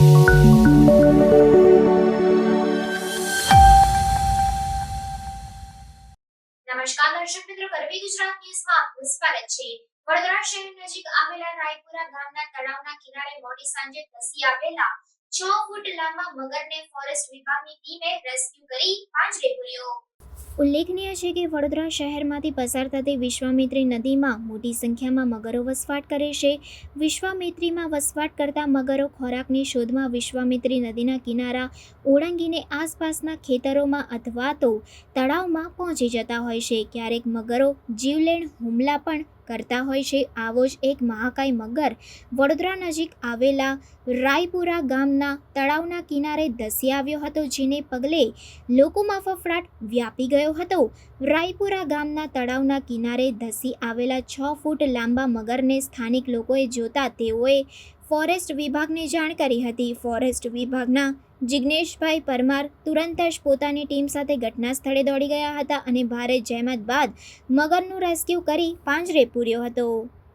નમસ્કાર દર્શક મિત્રો, કરવી ગુજરાત ન્યૂઝમાં આપનું સ્વાગત છે। વડોદરા શહેર નજીક આવેલા રાયપુરા ગામના તળાવના કિનારે મોડી સાંજે ધસી આવેલા 6 ફૂટ લાંબા મગરને ફોરેસ્ટ વિભાગની ટીમે રેસ્ક્યુ કરી પાંજરે પૂર્યો। ઉલ્લેખનીય છે કે વડોદરા શહેરમાંથી પસાર થતી વિશ્વામિત્રી નદીમાં મોટી સંખ્યામાં મગરો વસવાટ કરે છે। વિશ્વામિત્રીમાં વસવાટ કરતા મગરો ખોરાકની શોધમાં વિશ્વામિત્રી નદીના કિનારા ઓળંગીને આસપાસના ખેતરોમાં અથવા તો તળાવમાં પહોંચી જતા હોય છે। ક્યારેક મગરો જીવલેણ હુમલા પણ કરતા હોય છે। આવો જ એક મહાકાય મગર વડોદરા નજીક આવેલા રાયપુરા ગામના તળાવના કિનારે ધસી આવ્યો હતો, જેને પગલે લોકોમાં ફફડાટ વ્યાપી ગયો હતો। રાયપુરા ગામના તળાવના કિનારે ધસી આવેલા 6 ફૂટ લાંબા મગરને સ્થાનિક લોકોએ જોતા તેઓએ ફોરેસ્ટ વિભાગને જાણ કરી હતી। ફોરેસ્ટ વિભાગના જિગ્નેશભાઈ પરમાર તુરંત જ પોતાની ટીમ સાથે ઘટના સ્થળે દોડી ગયા હતા અને ભારે જહેમત બાદ મગરનું રેસ્ક્યુ કરી પાંજરે પૂર્યો હતો।